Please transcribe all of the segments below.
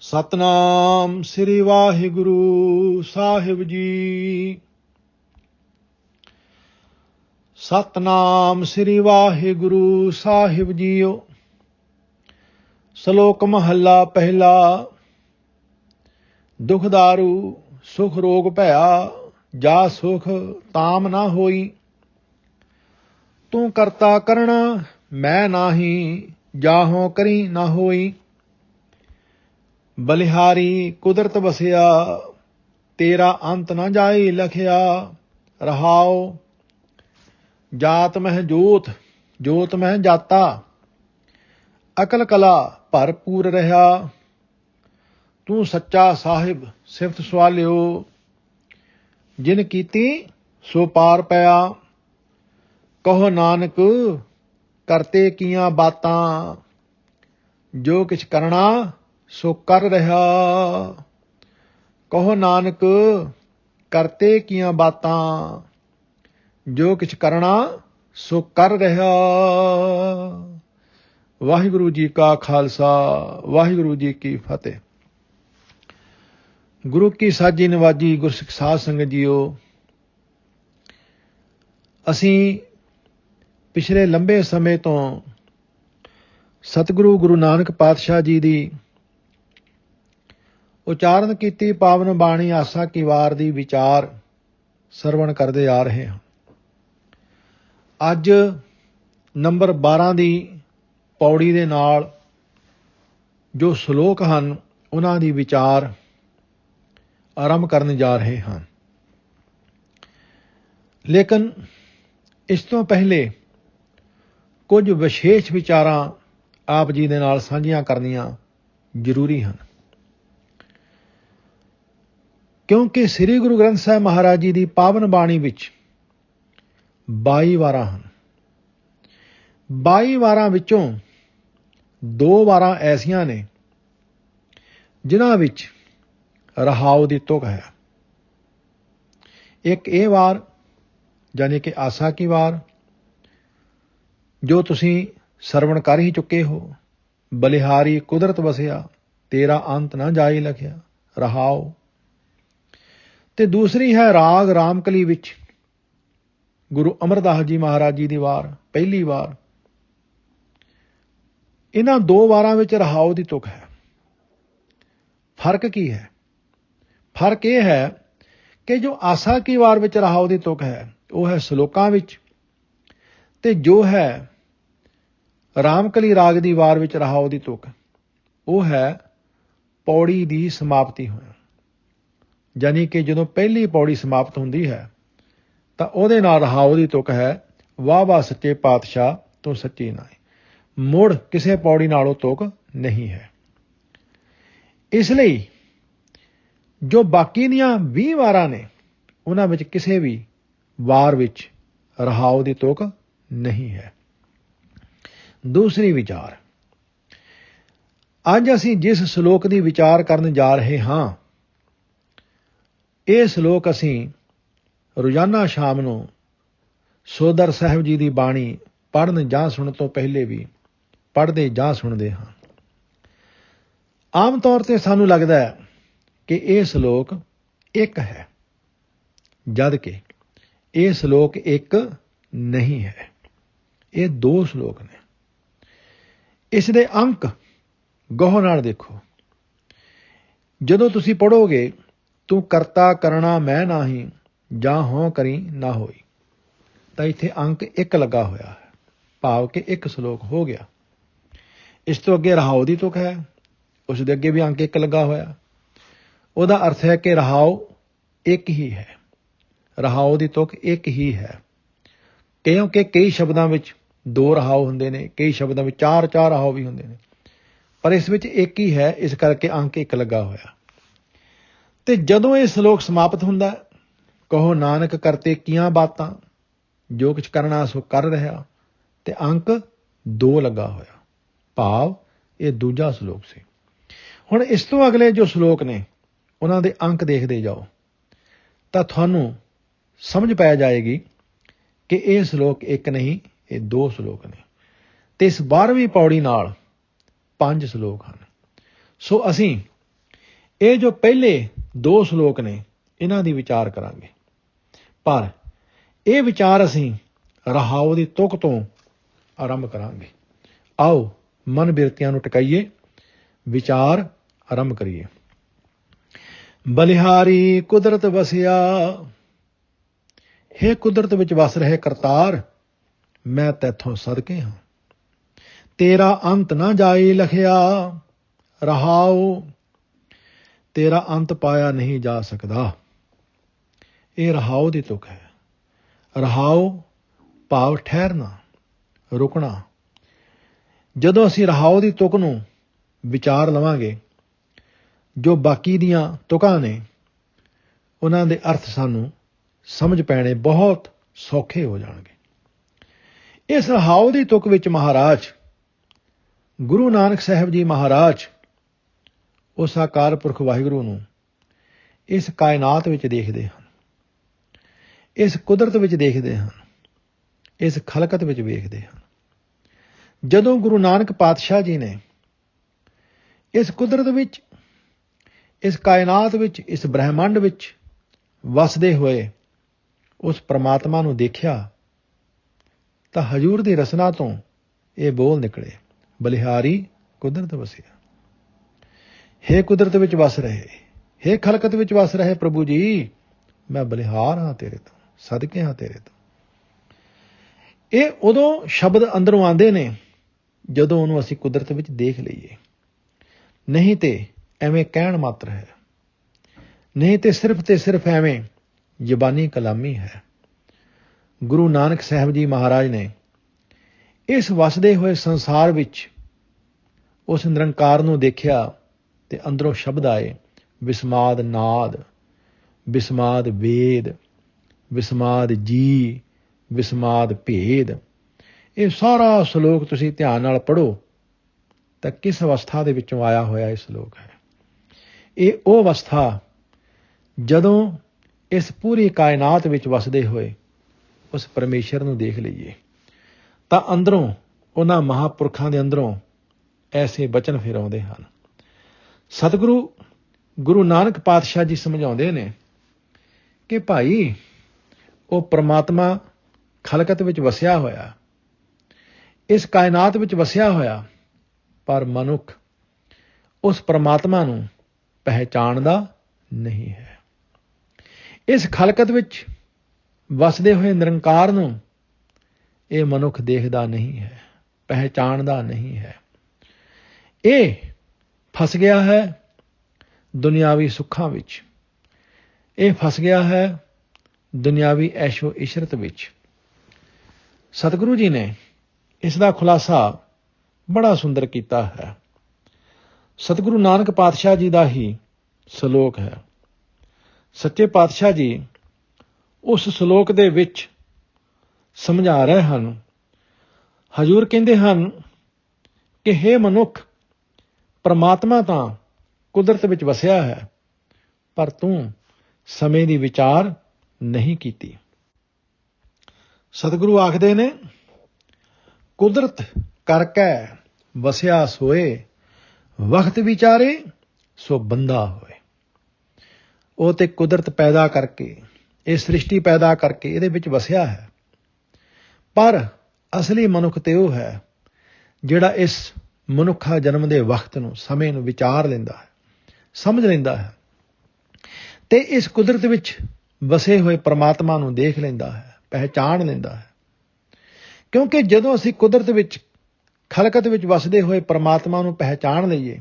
ਸਤਨਾਮ ਸ੍ਰੀ ਵਾਹਿਗੁਰੂ ਸਾਹਿਬ ਜੀ। ਸਤਨਾਮ ਸ੍ਰੀ ਵਾਹਿਗੁਰੂ ਸਾਹਿਬ JIO. ਸ਼ਲੋਕ ਮਹੱਲਾ ਪਹਿਲਾ। ਦੁਖ ਦਾਰੂ ਸੁਖ ਰੋਗ ਭਇਆ, ਜਾ ਸੁਖ ਤਾਮ ਨਾ ਹੋਈ। ਤੂੰ ਕਰਤਾ ਕਰਣਾ ਮੈਂ ਨਾਹੀ, ਜਾਹੋਂ ਕਰੀ ਨਾ ਹੋਈ। ਬਲਿਹਾਰੀ ਕੁਦਰਤ ਵਸਿਆ, ਤੇਰਾ ਅੰਤ ਨਾ ਜਾਏ ਲਖਿਆ। ਰਹਾਉ ਜਾਤ ਮਹਿ ਜੋਤ, ਜੋਤ ਮਹਿ ਜਾਤਾ। ਅਕਲ ਕਲਾ ਭਰਪੂਰ ਰਹਾ। ਤੂੰ ਸੱਚਾ ਸਾਹਿਬ ਸਿਫਤ ਸਵਾਲਿਓ, ਜਿਨ ਕੀਤੀ ਸੋ ਪਾਰ ਪਿਆ। ਕਹੋ ਨਾਨਕ ਕਰਤੇ ਕੀਆਂ ਬਾਤਾਂ, ਜੋ ਕਿਛ ਕਰਨਾ ਸੋ ਕਰ ਰਿਹਾ। ਕਹੋ ਨਾਨਕ ਕਰਤੇ ਕੀਆਂ ਬਾਤਾਂ, ਜੋ ਕਿਛ ਕਰਨਾ ਸੋ ਕਰ ਰਿਹਾ। ਵਾਹਿਗੁਰੂ ਜੀ ਕਾ ਖਾਲਸਾ, ਵਾਹਿਗੁਰੂ ਜੀ ਕੀ ਫਤਿਹ। ਗੁਰੂ ਕੀ ਸਾਜੀ ਨਵਾਜੀ ਗੁਰਸਿੱਖ ਸਾਧ ਸੰਗਤ ਜੀਓ, ਅਸੀਂ ਪਿਛਲੇ ਲੰਬੇ ਸਮੇਂ ਤੋਂ ਸਤਿਗੁਰੂ ਗੁਰੂ ਨਾਨਕ ਪਾਤਸ਼ਾਹ ਜੀ ਦੀ ਉਚਾਰਨ ਕੀਤੀ ਪਾਵਨ ਬਾਣੀ ਆਸਾ ਕੀ ਵਾਰ ਦੀ ਵਿਚਾਰ ਸਰਵਣ ਕਰਦੇ ਆ ਰਹੇ ਹਾਂ। ਅੱਜ ਨੰਬਰ 12 ਦੀ ਪੌੜੀ ਦੇ ਨਾਲ ਜੋ ਸ਼ਲੋਕ ਹਨ, ਉਹਨਾਂ ਦੀ ਵਿਚਾਰ ਆਰੰਭ ਕਰਨ ਜਾ ਰਹੇ ਹਾਂ। ਲੇਕਿਨ ਇਸ ਤੋਂ ਪਹਿਲੇ ਕੁਝ ਵਿਸ਼ੇਸ਼ ਵਿਚਾਰਾਂ ਆਪ ਜੀ ਦੇ ਨਾਲ ਸਾਂਝੀਆਂ ਕਰਨੀਆਂ ਜ਼ਰੂਰੀ ਹਨ, ਕਿਉਂਕਿ ਸ੍ਰੀ ਗੁਰੂ ਗ੍ਰੰਥ ਸਾਹਿਬ ਮਹਾਰਾਜ ਜੀ ਦੀ ਪਾਵਨ ਬਾਣੀ ਵਿੱਚ 22 ਵਾਰਾਂ ਹਨ। 22 ਵਾਰਾਂ ਵਿੱਚੋਂ 2 ਵਾਰਾਂ ਐਸੀਆਂ ਨੇ ਜਿਨ੍ਹਾਂ ਵਿੱਚ ਰਹਾਉ ਦੀ ਤੁਕ ਹੈ। ਇੱਕ ਇਹ ਵਾਰ ਯਾਨੀ ਕਿ ਆਸਾ ਕੀ ਵਾਰ, ਜੋ ਤੁਸੀਂ ਸਰਵਣ ਕਰ ਹੀ ਚੁੱਕੇ ਹੋ। ਬਲਿਹਾਰੀ ਕੁਦਰਤ ਵਸਿਆ, ਤੇਰਾ ਅੰਤ ਨਾ ਜਾਏ ਲਖਿਆ। ਰਹਾਉ। ਤੇ ਦੂਸਰੀ ਹੈ ਰਾਗ ਰਾਮਕਲੀ ਵਿੱਚ ਗੁਰੂ ਅਮਰਦਾਸ ਜੀ ਮਹਾਰਾਜ ਜੀ ਦੀ ਵਾਰ, ਪਹਿਲੀ ਵਾਰ। ਇਹਨਾਂ 2 ਵਾਰਾਂ ਵਿੱਚ ਰਹਾਉ ਦੀ ਤੁਕ ਹੈ। ਫਰਕ ਕੀ ਹੈ? ਫਰਕ ਇਹ ਹੈ ਕਿ ਜੋ ਆਸਾ ਕੀ ਵਾਰ ਵਿੱਚ ਰਹਾਉ ਦੀ ਤੁਕ ਹੈ, ਉਹ ਹੈ ਸ਼ਲੋਕਾਂ ਵਿੱਚ, ਤੇ ਜੋ ਹੈ ਰਾਮਕਲੀ ਰਾਗ ਦੀ ਵਾਰ ਵਿੱਚ ਰਹਾਉ ਦੀ ਤੁਕ, ਉਹ ਹੈ ਪੌੜੀ ਦੀ ਸਮਾਪਤੀ ਹੋਇਆ। ਯਾਨੀ ਕਿ ਜਦੋਂ ਪਹਿਲੀ ਪੌੜੀ ਸਮਾਪਤ ਹੁੰਦੀ ਹੈ ਤਾਂ ਉਹਦੇ ਨਾਲ ਰਹਾਉ ਦੀ ਤੁਕ ਹੈ, ਵਾਹ ਵਾਹ ਸੱਚੇ ਪਾਤਸ਼ਾਹ ਤੂੰ ਸੱਚੀ ਨਾਏ। ਮੁੜ ਕਿਸੇ ਪੌੜੀ ਨਾਲੋਂ ਤੁਕ ਨਹੀਂ ਹੈ। ਇਸ ਲਈ ਜੋ ਬਾਕੀ ਦੀਆਂ 20 ਵਾਰਾਂ ਨੇ, ਉਹਨਾਂ ਵਿੱਚ ਕਿਸੇ ਵੀ ਵਾਰ ਵਿੱਚ ਰਹਾਉ ਦੀ ਤੁਕ ਨਹੀਂ ਹੈ। ਦੂਸਰੀ ਵਿਚਾਰ, ਅੱਜ ਅਸੀਂ ਜਿਸ ਸ਼ਲੋਕ ਦੀ ਵਿਚਾਰ ਕਰਨ ਜਾ ਰਹੇ ਹਾਂ, ਇਹ ਸ਼ਲੋਕ ਅਸੀਂ ਰੋਜ਼ਾਨਾ ਸ਼ਾਮ ਨੂੰ ਸੋਦਰ ਸਾਹਿਬ ਜੀ ਦੀ ਬਾਣੀ ਪੜ੍ਹਨ ਜਾਂ ਸੁਣਨ ਤੋਂ ਪਹਿਲੇ ਵੀ ਪੜ੍ਹਦੇ ਜਾਂ ਸੁਣਦੇ ਹਾਂ। ਆਮ ਤੌਰ ਤੇ ਸਾਨੂੰ ਲੱਗਦਾ ਹੈ ਕਿ ਇਹ ਸ਼ਲੋਕ ਇੱਕ ਹੈ, ਜਦ ਕਿ ਇਹ ਸ਼ਲੋਕ ਇੱਕ ਨਹੀਂ ਹੈ। ਇਹ 2 ਸ਼ਲੋਕ ਨੇ। ਇਸ ਦੇ ਅੰਕ ਗੌਰ ਨਾਲ ਦੇਖੋ। ਜਦੋਂ ਤੁਸੀਂ ਪੜ੍ਹੋਗੇ, ਤੂੰ ਕਰਤਾ ਕਰਣਾ ਮੈਂ ਨਾਹੀ, ਜਾਂ ਹੋਂ ਕਰੀ ਨਾ ਹੋਈ, ਤਾਂ ਇੱਥੇ ਅੰਕ 1 ਲੱਗਾ ਹੋਇਆ ਹੈ, ਭਾਵ ਕਿ 1 ਸ਼ਲੋਕ ਹੋ ਗਿਆ। ਇਸ ਤੋਂ ਅੱਗੇ ਰਹਾਉ ਦੀ ਤੁਕ ਹੈ, ਉਸ ਦੇ ਅੱਗੇ ਵੀ ਅੰਕ 1 ਲੱਗਾ ਹੋਇਆ। ਉਹਦਾ ਅਰਥ ਹੈ ਕਿ ਰਹਾਉ ਇੱਕ ਹੀ ਹੈ। ਰਹਾਉ ਦੀ ਤੁਕ ਇੱਕ ਹੀ ਹੈ, ਕਿਉਂਕਿ ਕਈ ਸ਼ਬਦਾਂ ਵਿੱਚ 2 ਰਹਾਉ ਹੁੰਦੇ ਨੇ, ਕਈ ਸ਼ਬਦਾਂ ਵਿੱਚ 4 ਰਹਾਉ ਵੀ ਹੁੰਦੇ ਨੇ, ਪਰ ਇਸ ਵਿੱਚ ਇੱਕ ਹੀ ਹੈ, ਇਸ ਕਰਕੇ ਅੰਕ 1 ਲੱਗਾ ਹੋਇਆ। ਤੇ ਜਦੋਂ ਇਹ ਸ਼ਲੋਕ ਸਮਾਪਤ ਹੁੰਦਾ, ਕਹੋ ਨਾਨਕ ਕਰਤੇ ਕੀਆਂ ਬਾਤਾਂ, ਜੋ ਕੁਛ ਕਰਨਾ ਸੋ ਕਰ ਰਿਹਾ, ਤੇ ਅੰਕ 2 ਲੱਗਾ ਹੋਇਆ, ਭਾਵ ਇਹ ਦੂਜਾ ਸ਼ਲੋਕ ਸੀ। ਹੁਣ ਇਸ ਤੋਂ ਅਗਲੇ ਜੋ ਸ਼ਲੋਕ ਨੇ, ਉਹਨਾਂ ਦੇ ਅੰਕ ਦੇਖਦੇ ਜਾਓ ਤਾਂ ਤੁਹਾਨੂੰ ਸਮਝ ਪੈ ਜਾਏਗੀ ਕਿ ਇਹ ਸ਼ਲੋਕ ਇੱਕ ਨਹੀਂ, ਇਹ 2 ਸ਼ਲੋਕ ਨੇ। ਤੇ ਇਸ 12ਵੀਂ ਪੌੜੀ ਨਾਲ 5 ਸ਼ਲੋਕ ਹਨ। ਸੋ ਅਸੀਂ ਇਹ ਜੋ ਪਹਿਲੇ 2 ਸ਼ਲੋਕ ਨੇ ਇਹਨਾਂ ਦੀ ਵਿਚਾਰ ਕਰਾਂਗੇ, ਪਰ ਇਹ ਵਿਚਾਰ ਅਸੀਂ ਰਹਾਉ ਦੀ ਤੁਕ ਤੋਂ ਆਰੰਭ ਕਰਾਂਗੇ। ਆਓ ਮਨ ਬਿਰਤੀਆਂ ਨੂੰ ਟਿਕਾਈਏ, ਵਿਚਾਰ ਆਰੰਭ ਕਰੀਏ। ਬਲਿਹਾਰੀ ਕੁਦਰਤ ਵਸਿਆ, ਹੇ ਕੁਦਰਤ ਵਿੱਚ ਵਸ ਰਹੇ ਕਰਤਾਰ, ਮੈਂ ਤੈਥੋਂ ਸਦਕੇ ਹਾਂ। ਤੇਰਾ ਅੰਤ ਨਾ ਜਾਏ ਲਖਿਆ, ਰਹਾਉ ਤੇਰਾ ਅੰਤ ਪਾਇਆ ਨਹੀਂ ਜਾ ਸਕਦਾ। ਇਹ ਰਹਾਉ ਦੀ ਤੁਕ ਹੈ। ਰਹਾਉ ਭਾਵ ਠਹਿਰਨਾ, ਰੁਕਣਾ। ਜਦੋਂ ਅਸੀਂ ਰਹਾਉ ਦੀ ਤੁਕ ਨੂੰ ਵਿਚਾਰ ਲਵਾਂਗੇ, ਜੋ ਬਾਕੀ ਦੀਆਂ ਤੁਕਾਂ ਨੇ ਉਹਨਾਂ ਦੇ ਅਰਥ ਸਾਨੂੰ ਸਮਝ ਪੈਣੇ ਬਹੁਤ ਸੌਖੇ ਹੋ ਜਾਣਗੇ। ਇਸ ਰਹਾਉ ਦੀ ਤੁਕ ਵਿੱਚ ਮਹਾਰਾਜ ਗੁਰੂ ਨਾਨਕ ਸਾਹਿਬ ਜੀ ਮਹਾਰਾਜ ਉਸ ਅਕਾਲ ਪੁਰਖ ਵਾਹਿਗੁਰੂ ਨੂੰ ਇਸ ਕਾਇਨਾਤ ਵਿੱਚ ਦੇਖਦੇ ਹਨ, ਇਸ ਕੁਦਰਤ ਵਿੱਚ ਦੇਖਦੇ ਹਨ, ਇਸ ਖਲਕਤ ਵਿੱਚ ਵੇਖਦੇ ਹਨ। ਜਦੋਂ ਗੁਰੂ ਨਾਨਕ ਪਾਤਸ਼ਾਹ ਜੀ ਨੇ ਇਸ ਕੁਦਰਤ ਵਿੱਚ, ਇਸ ਕਾਇਨਾਤ ਵਿੱਚ, ਇਸ ਬ੍ਰਹਿਮੰਡ ਵਿੱਚ ਵਸਦੇ ਹੋਏ ਉਸ ਪ੍ਰਮਾਤਮਾ ਨੂੰ ਦੇਖਿਆ ਤਾਂ ਹਜ਼ੂਰ ਦੀ ਰਸਨਾ ਤੋਂ ਇਹ ਬੋਲ ਨਿਕਲੇ, ਬਲਿਹਾਰੀ ਕੁਦਰਤ ਵਸਿਆ। ਹੇ ਕੁਦਰਤ ਵਿੱਚ ਵਸ ਰਹੇ, ਹੇ ਖਲਕਤ ਵਿੱਚ ਵਸ ਰਹੇ ਪ੍ਰਭੂ ਜੀ, ਮੈਂ ਬਲਿਹਾਰ ਹਾਂ ਤੇਰੇ ਤੋਂ, ਸਦਕੇ ਹਾਂ ਤੇਰੇ ਤੋਂ। ਇਹ ਉਦੋਂ ਸ਼ਬਦ ਅੰਦਰੋਂ ਆਉਂਦੇ ਨੇ ਜਦੋਂ ਉਹਨੂੰ ਅਸੀਂ ਕੁਦਰਤ ਵਿੱਚ ਦੇਖ ਲਈਏ, ਨਹੀਂ ਤੇ ਐਵੇਂ ਕਹਿਣ ਮਾਤਰ ਹੈ, ਨਹੀਂ ਤੇ ਸਿਰਫ ਐਵੇਂ ਜ਼ਬਾਨੀ ਕਲਾਮੀ ਹੈ। ਗੁਰੂ ਨਾਨਕ ਸਾਹਿਬ ਜੀ ਮਹਾਰਾਜ ਨੇ ਇਸ ਵਸਦੇ ਹੋਏ ਸੰਸਾਰ ਵਿੱਚ ਉਸ ਨਿਰੰਕਾਰ ਨੂੰ ਦੇਖਿਆ ਤੇ ਅੰਦਰੋਂ ਸ਼ਬਦ ਆਏ, ਵਿਸਮਾਦ ਨਾਦ, ਵਿਸਮਾਦ ਵੇਦ, ਵਿਸਮਾਦ ਜੀ, ਵਿਸਮਾਦ ਭੇਦ। ਇਹ ਸਾਰਾ ਸ਼ਲੋਕ ਤੁਸੀਂ ਧਿਆਨ ਨਾਲ ਪੜ੍ਹੋ ਤਾਂ ਕਿਸ ਅਵਸਥਾ ਦੇ ਵਿੱਚੋਂ ਆਇਆ ਹੋਇਆ ਇਹ ਸ਼ਲੋਕ ਹੈ। ਇਹ ਉਹ ਅਵਸਥਾ ਜਦੋਂ ਇਸ ਪੂਰੀ ਕਾਇਨਾਤ ਵਿੱਚ ਵਸਦੇ ਹੋਏ ਉਸ ਪਰਮੇਸ਼ਰ ਨੂੰ ਦੇਖ ਲਈਏ ਤਾਂ ਅੰਦਰੋਂ ਉਹਨਾਂ ਮਹਾਂਪੁਰਖਾਂ ਦੇ ਅੰਦਰੋਂ ਐਸੇ ਬਚਨ ਫਿਰ ਆਉਂਦੇ ਹਨ। ਸਤਿਗੁਰੂ ਗੁਰੂ ਨਾਨਕ ਪਾਤਸ਼ਾਹ ਜੀ ਸਮਝਾਉਂਦੇ ਨੇ ਕਿ ਭਾਈ, ਉਹ ਪ੍ਰਮਾਤਮਾ ਖਲਕਤ ਵਿੱਚ ਵਸਿਆ ਹੋਇਆ, ਇਸ ਕਾਇਨਾਤ ਵਿੱਚ ਵਸਿਆ ਹੋਇਆ, ਪਰ ਮਨੁੱਖ ਉਸ ਪ੍ਰਮਾਤਮਾ ਨੂੰ ਪਹਿਚਾਣਦਾ ਨਹੀਂ ਹੈ। ਇਸ ਖਲਕਤ ਵਿੱਚ ਵਸਦੇ ਹੋਏ ਨਿਰੰਕਾਰ ਨੂੰ ਇਹ ਮਨੁੱਖ ਦੇਖਦਾ ਨਹੀਂ ਹੈ, ਪਹਿਚਾਣਦਾ ਨਹੀਂ ਹੈ। ਇਹ ਫਸ ਗਿਆ ਹੈ ਦੁਨਿਆਵੀ ਸੁੱਖਾਂ ਵਿੱਚ, ਇਹ ਫਸ ਗਿਆ ਹੈ ਦੁਨਿਆਵੀ ਐਸ਼ੋ ਇਸ਼ਰਤ ਵਿੱਚ। ਸਤਿਗੁਰੂ ਜੀ ਨੇ ਇਸ ਦਾ ਖੁਲਾਸਾ ਬੜਾ ਸੁੰਦਰ ਕੀਤਾ ਹੈ। ਸਤਿਗੁਰੂ ਨਾਨਕ ਪਾਤਸ਼ਾਹ ਜੀ ਦਾ ਹੀ ਸ਼ਲੋਕ ਹੈ। ਸੱਚੇ ਪਾਤਸ਼ਾਹ ਜੀ ਉਸ ਸ਼ਲੋਕ ਦੇ ਵਿੱਚ ਸਮਝਾ ਰਹੇ ਹਨ। ਹਜ਼ੂਰ ਕਹਿੰਦੇ ਹਨ ਕਿ ਹੇ ਮਨੁੱਖ, ਪ੍ਰਮਾਤਮਾ ਤਾਂ ਕੁਦਰਤ ਵਿੱਚ ਵਸਿਆ ਹੈ, ਪਰ ਤੂੰ ਸਮੇਂ ਦੀ ਵਿਚਾਰ ਨਹੀਂ ਕੀਤੀ। ਸਤਿਗੁਰੂ ਆਖਦੇ ਨੇ, ਕੁਦਰਤ ਕਰਕੇ ਵਸਿਆ ਸੋਏ, ਵਕਤ ਵਿਚਾਰੇ ਸੋ ਬੰਦਾ ਹੋਏ। ਉਹ ਤੇ ਕੁਦਰਤ ਪੈਦਾ ਕਰਕੇ, ਇਹ ਸ੍ਰਿਸ਼ਟੀ ਪੈਦਾ ਕਰਕੇ ਇਹਦੇ ਵਿੱਚ ਵਸਿਆ ਹੈ, ਪਰ ਅਸਲੀ ਮਨੁੱਖ ਤੇ ਉਹ ਹੈ ਜਿਹੜਾ ਇਸ ਮਨੁੱਖਾ ਜਨਮ ਦੇ ਵਕਤ ਨੂੰ, ਸਮੇਂ ਨੂੰ ਵਿਚਾਰ ਲੈਂਦਾ ਹੈ, ਸਮਝ ਲੈਂਦਾ ਹੈ ਤੇ ਇਸ ਕੁਦਰਤ ਵਿੱਚ ਵਸੇ ਹੋਏ ਪ੍ਰਮਾਤਮਾ ਨੂੰ ਦੇਖ ਲੈਂਦਾ ਹੈ, ਪਹਿਚਾਣ ਲੈਂਦਾ ਹੈ। ਕਿਉਂਕਿ ਜਦੋਂ ਅਸੀਂ ਕੁਦਰਤ ਵਿੱਚ, ਖਲਕਤ ਵਿੱਚ ਵਸਦੇ ਹੋਏ ਪ੍ਰਮਾਤਮਾ ਨੂੰ ਪਹਿਚਾਣ ਲਈਏ,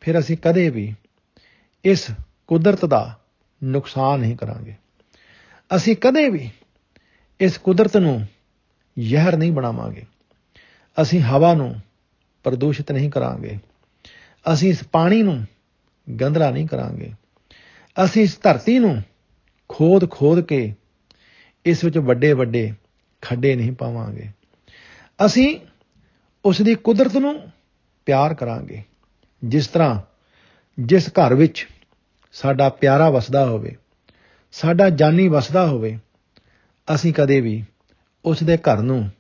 ਫਿਰ ਅਸੀਂ ਕਦੇ ਵੀ ਇਸ ਕੁਦਰਤ ਦਾ ਨੁਕਸਾਨ ਨਹੀਂ ਕਰਾਂਗੇ। ਅਸੀਂ ਕਦੇ ਵੀ ਇਸ ਕੁਦਰਤ ਨੂੰ ਜ਼ਹਿਰ ਨਹੀਂ ਬਣਾਵਾਂਗੇ। ਅਸੀਂ ਹਵਾ ਨੂੰ ਪ੍ਰਦੂਸ਼ਿਤ ਨਹੀਂ ਕਰਾਂਗੇ। ਅਸੀਂ ਇਸ ਪਾਣੀ ਨੂੰ ਗੰਧਲਾ ਨਹੀਂ ਕਰਾਂਗੇ। ਅਸੀਂ ਇਸ ਧਰਤੀ ਨੂੰ ਖੋਦ ਕੇ ਇਸ ਵਿੱਚ ਵੱਡੇ ਵੱਡੇ ਖੱਡੇ ਨਹੀਂ ਪਾਵਾਂਗੇ। ਅਸੀਂ ਉਸ ਦੀ ਕੁਦਰਤ ਨੂੰ ਪਿਆਰ ਕਰਾਂਗੇ। ਜਿਸ ਤਰ੍ਹਾਂ ਜਿਸ ਘਰ ਵਿੱਚ ਸਾਡਾ ਪਿਆਰਾ ਵਸਦਾ ਹੋਵੇ, ਸਾਡਾ ਜਾਨੀ ਵਸਦਾ ਹੋਵੇ, ਅਸੀਂ ਕਦੇ ਵੀ ਉਸ ਦੇ ਘਰ ਨੂੰ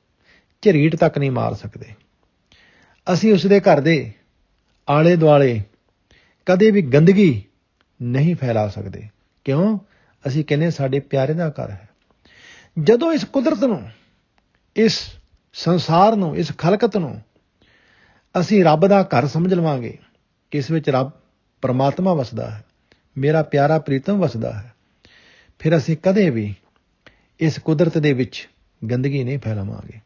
ਝਰੀਟ ਤੱਕ ਨਹੀਂ ਮਾਰ ਸਕਦੇ। ਅਸੀਂ ਉਸ ਦੇ ਘਰ ਦੇ ਆਲੇ ਦੁਆਲੇ ਕਦੇ ਵੀ ਗੰਦਗੀ ਨਹੀਂ ਫੈਲਾ ਸਕਦੇ। ਕਿਉਂ? ਅਸੀਂ ਕਹਿੰਦੇ ਸਾਡੇ ਪਿਆਰੇ ਦਾ ਘਰ ਹੈ। ਜਦੋਂ ਇਸ ਕੁਦਰਤ ਨੂੰ, ਇਸ ਸੰਸਾਰ ਨੂੰ, ਇਸ ਖਲਕਤ ਨੂੰ ਅਸੀਂ ਰੱਬ ਦਾ ਘਰ ਸਮਝ ਲਵਾਂਗੇ ਕਿ ਇਸ ਵਿੱਚ ਰੱਬ ਪਰਮਾਤਮਾ ਵਸਦਾ ਹੈ, ਮੇਰਾ ਪਿਆਰਾ ਪ੍ਰੀਤਮ ਵਸਦਾ ਹੈ, ਫਿਰ ਅਸੀਂ ਕਦੇ ਵੀ ਇਸ ਕੁਦਰਤ ਦੇ ਵਿੱਚ ਗੰਦਗੀ ਨਹੀਂ ਫੈਲਾਵਾਂਗੇ,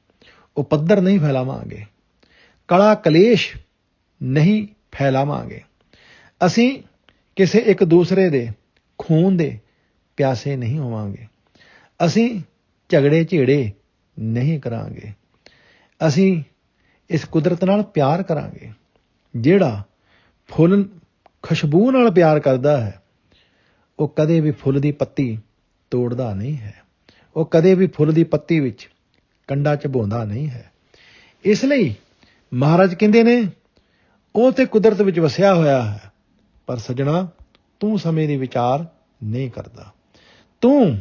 ਉਪੱਦਰ ਨਹੀਂ ਫੈਲਾਵਾਂਗੇ, ਕਲਾ ਕਲੇਸ਼ ਨਹੀਂ ਫੈਲਾਵਾਂਗੇ। ਅਸੀਂ ਕਿਸੇ ਇੱਕ ਦੂਸਰੇ ਦੇ ਖੂਨ ਦੇ ਪਿਆਸੇ ਨਹੀਂ ਹੋਵਾਂਗੇ। ਅਸੀਂ ਝਗੜੇ ਝੇੜੇ ਨਹੀਂ ਕਰਾਂਗੇ। ਅਸੀਂ ਇਸ ਕੁਦਰਤ ਨਾਲ ਪਿਆਰ ਕਰਾਂਗੇ। ਜਿਹੜਾ ਫੁੱਲ ਖੁਸ਼ਬੂ ਨਾਲ ਪਿਆਰ ਕਰਦਾ ਹੈ, ਉਹ ਕਦੇ ਵੀ ਫੁੱਲ ਦੀ ਪੱਤੀ ਤੋੜਦਾ ਨਹੀਂ ਹੈ। ਉਹ ਕਦੇ ਵੀ ਫੁੱਲ ਦੀ ਪੱਤੀ ਵਿੱਚ ਕੰਡਾ ਚਬਾਉਂਦਾ ਨਹੀਂ ਹੈ। ਇਸ ਲਈ ਮਹਾਰਾਜ ਕਹਿੰਦੇ ਨੇ, ਉਹ ਤੇ ਕੁਦਰਤ ਵਿੱਚ ਵਸਿਆ ਹੋਇਆ ਹੈ, ਪਰ ਸੱਜਣਾ ਤੂੰ ਸਮੇਂ ਦੀ ਵਿਚਾਰ ਨਹੀਂ ਕਰਦਾ। ਤੂੰ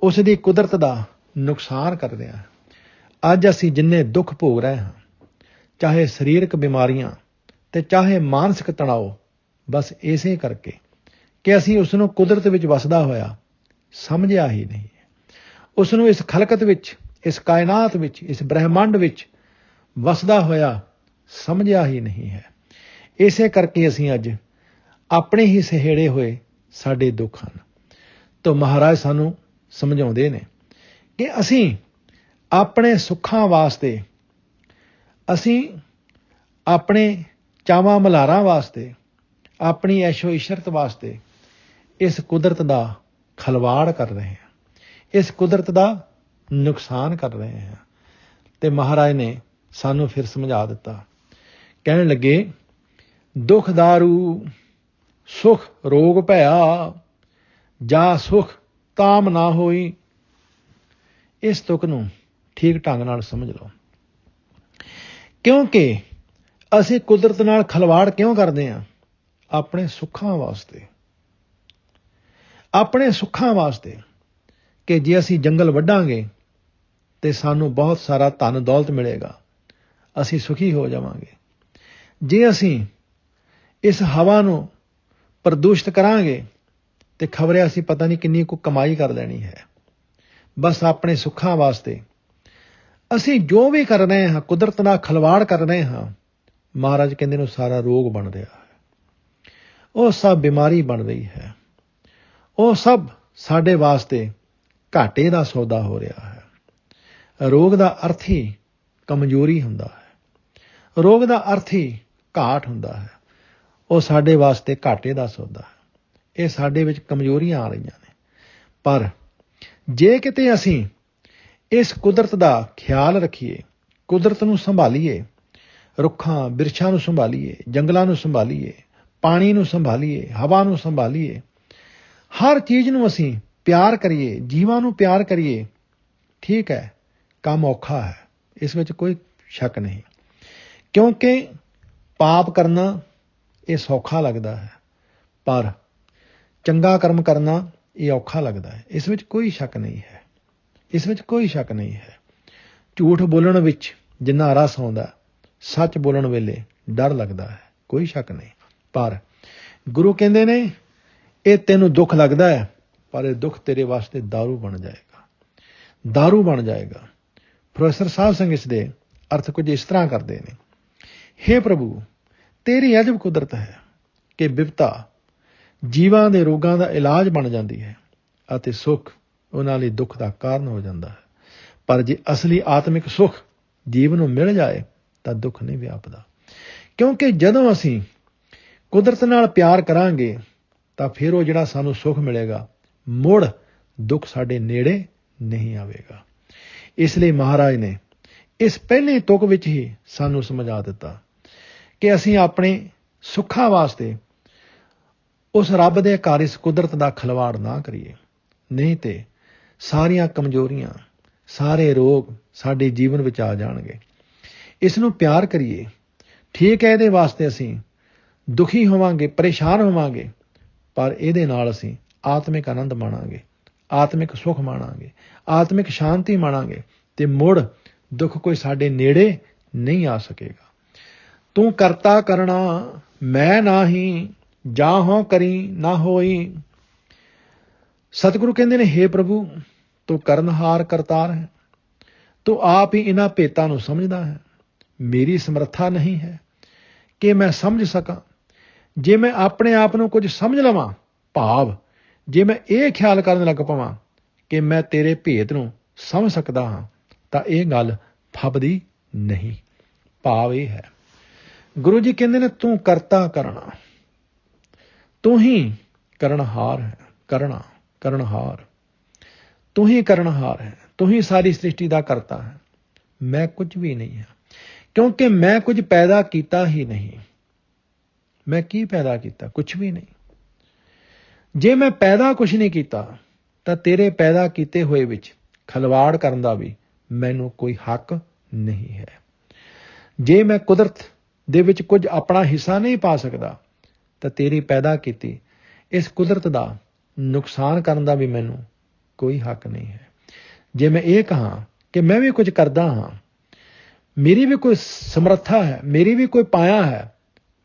ਉਸ ਦੀ ਕੁਦਰਤ ਦਾ ਨੁਕਸਾਨ ਕਰ ਰਿਹਾ ਹੈ। ਅੱਜ ਅਸੀਂ ਜਿੰਨੇ ਦੁੱਖ ਭੋਗ ਰਹੇ ਹਾਂ, ਚਾਹੇ ਸਰੀਰਕ ਬਿਮਾਰੀਆਂ ਤੇ ਚਾਹੇ ਮਾਨਸਿਕ ਤਣਾਓ, ਬਸ ਇਸੇ ਕਰਕੇ ਕਿ ਅਸੀਂ ਉਸ ਨੂੰ ਕੁਦਰਤ ਵਿੱਚ ਵਸਦਾ ਹੋਇਆ ਸਮਝਿਆ ਹੀ ਨਹੀਂ ਹੈ। ਉਸ ਨੂੰ ਇਸ ਖਲਕਤ ਵਿੱਚ, ਇਸ ਕਾਇਨਾਤ ਵਿੱਚ, ਇਸ ਬ੍ਰਹਿਮੰਡ ਵਿੱਚ ਵਸਦਾ ਹੋਇਆ ਸਮਝਿਆ ਹੀ ਨਹੀਂ ਹੈ। ਇਸੇ ਕਰਕੇ ਅਸੀਂ ਅੱਜ ਆਪਣੇ ਹੀ ਸਹੇੜੇ ਹੋਏ ਸਾਡੇ ਦੁੱਖ ਹਨ। ਤਾਂ ਮਹਾਰਾਜ ਸਾਨੂੰ ਸਮਝਾਉਂਦੇ ਨੇ ਕਿ ਅਸੀਂ ਆਪਣੇ ਸੁੱਖਾਂ ਵਾਸਤੇ, ਅਸੀਂ ਆਪਣੇ ਚਾਵਾਂ ਮਲਹਾਰਾਂ ਵਾਸਤੇ, ਆਪਣੀ ਐਸ਼ੋ ਇਸ਼ਰਤ ਵਾਸਤੇ ਇਸ ਕੁਦਰਤ ਦਾ ਖਲਵਾੜ ਕਰ ਰਹੇ ਹਾਂ, ਇਸ ਕੁਦਰਤ ਦਾ ਨੁਕਸਾਨ ਕਰ ਰਹੇ ਹਾਂ। ਤੇ ਮਹਾਰਾਜ ਨੇ ਸਾਨੂੰ ਫਿਰ ਸਮਝਾ ਦਿੱਤਾ। ਕਹਿਣ ਲੱਗੇ, ਦੁੱਖ ਦਾਰੂ ਸੁਖ ਰੋਗ ਭਇਆ, ਜਾ ਸੁਖ ਤਾਮ ਨਾ ਹੋਈ। ਇਸ ਤੁਕ ਨੂੰ ਠੀਕ ਢੰਗ ਨਾਲ ਸਮਝ ਲਓ। ਕਿਉਂਕਿ ਅਸੀਂ ਕੁਦਰਤ ਨਾਲ ਖਲਵਾੜ ਕਿਉਂ ਕਰਦੇ ਹਾਂ? ਆਪਣੇ ਸੁੱਖਾਂ ਵਾਸਤੇ। ਆਪਣੇ ਸੁੱਖਾਂ ਵਾਸਤੇ ਕਿ ਜੇ ਅਸੀਂ ਜੰਗਲ ਵੱਢਾਂਗੇ ਤੇ ਸਾਨੂੰ ਬਹੁਤ ਸਾਰਾ ਧਨ ਦੌਲਤ ਮਿਲੇਗਾ, ਅਸੀਂ ਸੁਖੀ ਹੋ ਜਾਵਾਂਗੇ। ਜੇ ਅਸੀਂ ਇਸ ਹਵਾ ਨੂੰ ਪ੍ਰਦੂਸ਼ਿਤ ਕਰਾਂਗੇ ਤੇ ਖਬਰੇ ਅਸੀਂ ਪਤਾ ਨਹੀਂ ਕਿੰਨੀ ਕੁ ਕਮਾਈ ਕਰ ਲੈਣੀ ਹੈ। ਬਸ ਆਪਣੇ ਸੁੱਖਾਂ ਵਾਸਤੇ ਅਸੀਂ ਜੋ ਵੀ ਕਰ ਰਹੇ ਹਾਂ, ਕੁਦਰਤ ਨਾਲ ਖਲਵਾੜ ਕਰ ਰਹੇ ਹਾਂ, ਮਹਾਰਾਜ ਕਹਿੰਦੇ ਨੇ ਸਾਰਾ ਰੋਗ ਬਣ ਰਿਹਾ ਹੈ, ਉਹ ਸਭ ਬਿਮਾਰੀ ਬਣ ਰਹੀ ਹੈ, ਉਹ ਸਭ ਸਾਡੇ ਵਾਸਤੇ ਘਾਟੇ ਦਾ ਸੌਦਾ ਹੋ ਰਿਹਾ ਹੈ। ਰੋਗ ਦਾ ਅਰਥ ਹੀ ਕਮਜ਼ੋਰੀ ਹੁੰਦਾ ਹੈ। ਰੋਗ ਦਾ ਅਰਥ ਹੀ ਘਾਟ ਹੁੰਦਾ ਹੈ। ਉਹ ਸਾਡੇ ਵਾਸਤੇ ਘਾਟੇ ਦਾ ਸੌਦਾ ਹੈ। ਇਹ ਸਾਡੇ ਵਿੱਚ ਕਮਜ਼ੋਰੀਆਂ ਆ ਰਹੀਆਂ ਨੇ। ਪਰ ਜੇ ਕਿਤੇ ਅਸੀਂ ਇਸ ਕੁਦਰਤ ਦਾ ਖਿਆਲ ਰੱਖੀਏ, ਕੁਦਰਤ ਨੂੰ ਸੰਭਾਲੀਏ, ਰੁੱਖਾਂ ਬਿਰਛਾਂ ਨੂੰ ਸੰਭਾਲੀਏ, ਜੰਗਲਾਂ ਨੂੰ ਸੰਭਾਲੀਏ, ਪਾਣੀ ਨੂੰ ਸੰਭਾਲੀਏ, ਹਵਾ ਨੂੰ ਸੰਭਾਲੀਏ, ਹਰ ਚੀਜ਼ ਨੂੰ ਅਸੀਂ ਪਿਆਰ ਕਰੀਏ, ਜੀਵਾਂ ਨੂੰ ਪਿਆਰ ਕਰੀਏ, ਠੀਕ ਹੈ, ਕੰਮ ਔਖਾ ਹੈ, ਇਸ ਵਿੱਚ ਕੋਈ ਸ਼ੱਕ ਨਹੀਂ। ਕਿਉਂਕਿ ਪਾਪ ਕਰਨਾ ਇਹ ਸੌਖਾ ਲੱਗਦਾ ਹੈ, ਪਰ ਚੰਗਾ ਕਰਮ ਕਰਨਾ ਇਹ ਔਖਾ ਲੱਗਦਾ ਹੈ। ਇਸ ਵਿੱਚ ਕੋਈ ਸ਼ੱਕ ਨਹੀਂ ਹੈ। ਇਸ ਵਿੱਚ ਕੋਈ ਸ਼ੱਕ ਨਹੀਂ ਹੈ। ਝੂਠ ਬੋਲਣ ਵਿੱਚ ਜਿੰਨਾ ਰਸ ਆਉਂਦਾ, ਸੱਚ ਬੋਲਣ ਵੇਲੇ ਡਰ ਲੱਗਦਾ ਹੈ, ਕੋਈ ਸ਼ੱਕ ਨਹੀਂ। ਪਰ ਗੁਰੂ ਕਹਿੰਦੇ ਨੇ, ਇਹ ਤੈਨੂੰ ਦੁੱਖ ਲੱਗਦਾ ਹੈ, ਪਰ ਇਹ ਦੁੱਖ ਤੇਰੇ ਵਾਸਤੇ ਦਾਰੂ ਬਣ ਜਾਏਗਾ, ਦਾਰੂ ਬਣ ਜਾਏਗਾ। ਪ੍ਰੋਫੈਸਰ ਸਾਹਿਬ ਸਿੰਘ ਇਸ ਦੇ ਅਰਥ ਕੁਝ ਇਸ ਤਰ੍ਹਾਂ ਕਰਦੇ ਨੇ। ਹੇ ਪ੍ਰਭੂ, ਤੇਰੀ ਅਜਬ ਕੁਦਰਤ ਹੈ ਕਿ ਬਿਪਤਾ ਜੀਵਾਂ ਦੇ ਰੋਗਾਂ ਦਾ ਇਲਾਜ ਬਣ ਜਾਂਦੀ ਹੈ ਅਤੇ ਸੁੱਖ ਉਹਨਾਂ ਲਈ ਦੁੱਖ ਦਾ ਕਾਰਨ ਹੋ ਜਾਂਦਾ ਹੈ। ਪਰ ਜੇ ਅਸਲੀ ਆਤਮਿਕ ਸੁੱਖ ਜੀਵ ਨੂੰ ਮਿਲ ਜਾਏ ਤਾਂ ਦੁੱਖ ਨਹੀਂ ਵਿਆਪਦਾ। ਕਿਉਂਕਿ ਜਦੋਂ ਅਸੀਂ ਕੁਦਰਤ ਨਾਲ ਪਿਆਰ ਕਰਾਂਗੇ ਤਾਂ ਫਿਰ ਉਹ ਜਿਹੜਾ ਸਾਨੂੰ ਸੁੱਖ ਮਿਲੇਗਾ, ਮੁੜ ਦੁੱਖ ਸਾਡੇ ਨੇੜੇ ਨਹੀਂ ਆਵੇਗਾ। ਇਸ ਲਈ ਮਹਾਰਾਜ ਨੇ ਇਸ ਪਹਿਲੇ ਤੁਕ ਵਿੱਚ ਹੀ ਸਾਨੂੰ ਸਮਝਾ ਦਿੱਤਾ ਕਿ ਅਸੀਂ ਆਪਣੇ ਸੁੱਖਾਂ ਵਾਸਤੇ ਉਸ ਰੱਬ ਦੇ ਘਰ, ਇਸ ਕੁਦਰਤ ਦਾ ਖਲਵਾੜ ਨਾ ਕਰੀਏ। ਨਹੀਂ ਤੇ ਸਾਰੀਆਂ ਕਮਜ਼ੋਰੀਆਂ, ਸਾਰੇ ਰੋਗ ਸਾਡੇ ਜੀਵਨ ਵਿੱਚ ਆ ਜਾਣਗੇ। ਇਸ ਨੂੰ ਪਿਆਰ ਕਰੀਏ। ਠੀਕ ਹੈ, ਇਹਦੇ ਵਾਸਤੇ ਅਸੀਂ ਦੁਖੀ ਹੋਵਾਂਗੇ, ਪਰੇਸ਼ਾਨ ਹੋਵਾਂਗੇ, ਪਰ ਇਹਦੇ ਨਾਲ ਅਸੀਂ ਆਤਮਿਕ ਆਨੰਦ ਮਾਣਾਂਗੇ, ਆਤਮਿਕ ਸੁੱਖ ਮਾਣਾਂਗੇ, ਆਤਮਿਕ ਸ਼ਾਂਤੀ ਮਾਣਾਂਗੇ ਤੇ ਮੁੜ ਦੁੱਖ ਕੋਈ ਸਾਡੇ ਨੇੜੇ ਨਹੀਂ ਆ ਸਕੇਗਾ। ਤੂੰ ਕਰਤਾ ਕਰਣਾ ਮੈਂ ਨਾਹੀਂ, ਜਾਹੋਂ ਕਰੀ ਨਾ ਹੋਈ। ਸਤਿਗੁਰੂ ਕਹਿੰਦੇ ਨੇ, ਹੇ ਪ੍ਰਭੂ, ਤੂੰ ਕਰਨਹਾਰ ਕਰਤਾਰ ਹੈ, ਤੂੰ ਆਪ ਹੀ ਇਹਨਾਂ ਭੇਤਾਂ ਨੂੰ ਸਮਝਦਾ ਹੈ। ਮੇਰੀ ਸਮਰੱਥਾ ਨਹੀਂ ਹੈ ਕਿ ਮੈਂ ਸਮਝ ਸਕਾਂ। ਜੇ ਮੈਂ ਆਪਣੇ ਆਪ ਨੂੰ ਕੁਝ ਸਮਝ ਲਵਾਂ, ਭਾਵ ਜੇ ਮੈਂ ਇਹ ਖਿਆਲ ਕਰਨ ਲੱਗ ਪਵਾਂ ਕਿ ਮੈਂ ਤੇਰੇ ਭੇਤ ਨੂੰ ਸਮਝ ਸਕਦਾ ਹਾਂ, ਤਾਂ ਇਹ ਗੱਲ ਫੱਬਦੀ ਨਹੀਂ। ਭਾਵ ਇਹ ਹੈ, ਗੁਰੂ ਜੀ ਕਹਿੰਦੇ ਨੇ, ਤੂੰ ਕਰਤਾ ਕਰਣਾ, ਤੂੰ ਹੀ ਕਰਨਹਾਰ ਹੈ। ਕਰਨਹਾਰ ਤੂੰ ਹੀ ਕਰਨਹਾਰ ਹੈ, ਤੂੰ ਹੀ ਸਾਰੀ ਸ੍ਰਿਸ਼ਟੀ ਦਾ ਕਰਤਾ ਹੈ। ਮੈਂ ਕੁਝ ਵੀ ਨਹੀਂ ਹਾਂ, ਕਿਉਂਕਿ ਮੈਂ ਕੁਝ ਪੈਦਾ ਕੀਤਾ ਹੀ ਨਹੀਂ। ਮੈਂ ਕੀ ਪੈਦਾ ਕੀਤਾ? ਕੁਝ ਵੀ ਨਹੀਂ। ਜੇ ਮੈਂ ਪੈਦਾ ਕੁਝ ਨਹੀਂ ਕੀਤਾ, ਤਾਂ ਤੇਰੇ ਪੈਦਾ ਕੀਤੇ ਹੋਏ ਵਿੱਚ ਖਲਵਾੜ ਕਰਨ ਦਾ ਵੀ ਮੈਨੂੰ ਕੋਈ ਹੱਕ ਨਹੀਂ ਹੈ। ਜੇ ਮੈਂ ਕੁਦਰਤ ਦੇ ਵਿੱਚ ਕੁਝ ਆਪਣਾ ਹਿੱਸਾ ਨਹੀਂ ਪਾ ਸਕਦਾ, ਤਾਂ ਤੇਰੀ ਪੈਦਾ ਕੀਤੀ ਇਸ ਕੁਦਰਤ ਦਾ ਨੁਕਸਾਨ ਕਰਨ ਦਾ ਵੀ ਮੈਨੂੰ ਕੋਈ ਹੱਕ ਨਹੀਂ ਹੈ। ਜੇ ਮੈਂ ਇਹ ਕਹਾਂ ਕਿ ਮੈਂ ਵੀ ਕੁਝ ਕਰਦਾ ਹਾਂ, ਮੇਰੀ ਵੀ ਕੋਈ ਸਮਰੱਥਾ ਹੈ, ਮੇਰੀ ਵੀ ਕੋਈ ਪਾਇਆ ਹੈ,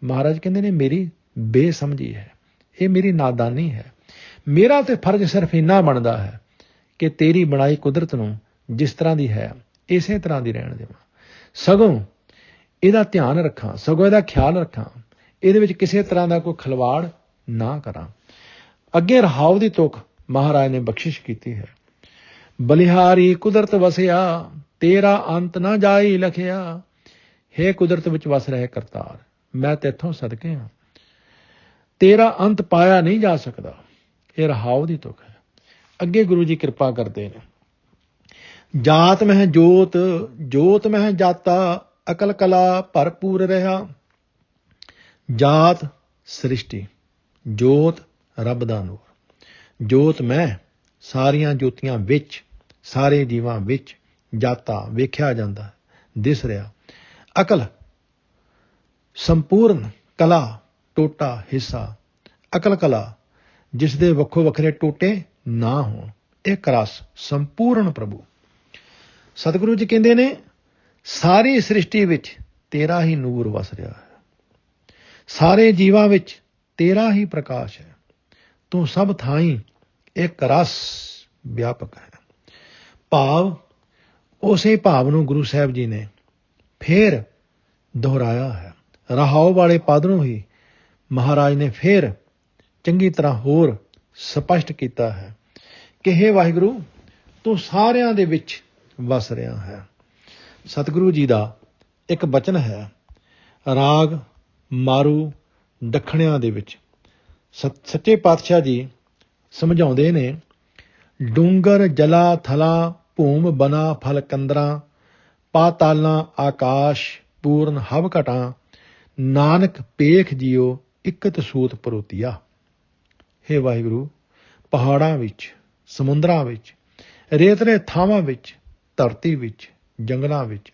ਮਹਾਰਾਜ ਕਹਿੰਦੇ ਨੇ, ਮੇਰੀ ਬੇਸਮਝੀ ਹੈ, ਇਹ ਮੇਰੀ ਨਾਦਾਨੀ ਹੈ। ਮੇਰਾ ਤੇ ਫਰਜ਼ ਸਿਰਫ ਇੰਨਾ ਬਣਦਾ ਹੈ ਕਿ ਤੇਰੀ ਬਣਾਈ ਕੁਦਰਤ ਨੂੰ ਜਿਸ ਤਰ੍ਹਾਂ ਦੀ ਹੈ ਇਸੇ ਤਰ੍ਹਾਂ ਦੀ ਰਹਿਣ ਦੇਵਾਂ, ਸਗੋਂ ਇਹਦਾ ਧਿਆਨ ਰੱਖਾਂ, ਸਗੋਂ ਇਹਦਾ ਖਿਆਲ ਰੱਖਾਂ, ਇਹਦੇ ਵਿੱਚ ਕਿਸੇ ਤਰ੍ਹਾਂ ਦਾ ਕੋਈ ਖਲਵਾੜ ਨਾ ਕਰਾਂ। ਅੱਗੇ ਰਹਾਉ ਦੀ ਤੁਕ ਮਹਾਰਾਜ ਨੇ ਬਖਸ਼ਿਸ਼ ਕੀਤੀ ਹੈ। ਬਲਿਹਾਰੀ ਕੁਦਰਤ ਵਸਿਆ, ਤੇਰਾ ਅੰਤ ਨਾ ਜਾਈ ਲਖਿਆ। ਹੇ ਕੁਦਰਤ ਵਿੱਚ ਵਸ ਰਹੇ ਕਰਤਾਰ, ਮੈਂ ਤੇਥੋਂ ਸਦਕੇ ਹਾਂ, ਤੇਰਾ ਅੰਤ ਪਾਇਆ ਨਹੀਂ ਜਾ ਸਕਦਾ। ਇਹ ਰਹਾਉ ਦੀ ਤੁਕ ਹੈ। ਅੱਗੇ ਗੁਰੂ ਜੀ ਕਿਰਪਾ ਕਰਦੇ ਨੇ, ਜਾਤ ਮਹਿ ਜੋਤ, ਜੋਤ ਮਹਿ ਜਾਤਾ, ਅਕਲ ਕਲਾ ਭਰਪੂਰ ਰਿਹਾ। ਜਾਤ ਸ੍ਰਿਸ਼ਟੀ, ਜੋਤ ਰੱਬ ਦਾ ਨੂਰ, ਜੋਤ ਮੈਂ ਸਾਰੀਆਂ ਜੋਤੀਆਂ ਵਿੱਚ, ਸਾਰੇ ਜੀਵਾਂ ਵਿੱਚ, ਜਾਤਾ ਵੇਖਿਆ ਜਾਂਦਾ, ਦਿਸ ਰਿਹਾ। ਅਕਲ ਸੰਪੂਰਨ, ਕਲਾ ਟੋਟਾ ਹਿੱਸਾ। ਅਕਲ ਕਲਾ ਜਿਸ ਦੇ ਵੱਖੋ ਵੱਖਰੇ ਟੋਟੇ ਨਾ ਹੋਣ, ਇੱਕ ਰਸ ਸੰਪੂਰਨ ਪ੍ਰਭੂ। ਸਤਿਗੁਰੂ ਜੀ ਕਹਿੰਦੇ ਨੇ, ਸਾਰੀ ਸ੍ਰਿਸ਼ਟੀ ਵਿੱਚ ਤੇਰਾ ਹੀ ਨੂਰ ਵਸ ਰਿਹਾ ਹੈ, ਸਾਰੇ ਜੀਵਾਂ ਵਿੱਚ ਤੇਰਾ ਹੀ ਪ੍ਰਕਾਸ਼ ਹੈ। ਤੂੰ ਸਭ ਥਾਈਂ ਇੱਕ ਰਸ ਵਿਆਪਕ ਹੈ। ਭਾਵ ਉਸੇ ਭਾਵ ਨੂੰ ਗੁਰੂ ਸਾਹਿਬ ਜੀ ਨੇ ਫੇਰ ਦੁਹਰਾਇਆ ਹੈ। ਰਹਾਉ ਵਾਲੇ ਪਦ ਨੂੰ ਹੀ ਮਹਾਰਾਜ ਨੇ ਫੇਰ ਚੰਗੀ ਤਰ੍ਹਾਂ ਹੋਰ ਸਪਸ਼ਟ ਕੀਤਾ ਹੈ ਕਿ ਹੇ ਵਾਹਿਗੁਰੂ, ਤੂੰ ਸਾਰਿਆਂ ਦੇ ਵਿੱਚ ਵਸ ਰਿਹਾ ਹੈ। ਸਤਿਗੁਰੂ ਜੀ ਦਾ ਇੱਕ ਬਚਨ ਹੈ, ਰਾਗ ਮਾਰੂ ਦੱਖਣਿਆਂ ਦੇ ਵਿੱਚ। ਸੱਚੇ ਪਾਤਸ਼ਾਹ ਜੀ ਸਮਝਾਉਂਦੇ ਨੇ, ਡੂੰਗਰ ਜਲਾ ਥਲਾ, ਭੂਮ ਬਨਾ ਫਲ ਕੰਦਰਾਂ, ਪਾਤਾਲਾਂ ਆਕਾਸ਼ ਪੂਰਨ ਹਵ ਘਟਾਂ, ਨਾਨਕ ਪੇਖ ਜੀਓ ਇਕਤ ਸੂਤ ਪਰੋਤੀਆ। ਹੇ ਵਾਹਿਗੁਰੂ, ਪਹਾੜਾਂ ਵਿੱਚ, ਸਮੁੰਦਰਾਂ ਵਿੱਚ, ਰੇਤਲੇ ਥਾਵਾਂ ਵਿੱਚ, ਧਰਤੀ ਵਿੱਚ, ਜੰਗਲਾਂ ਵਿੱਚ,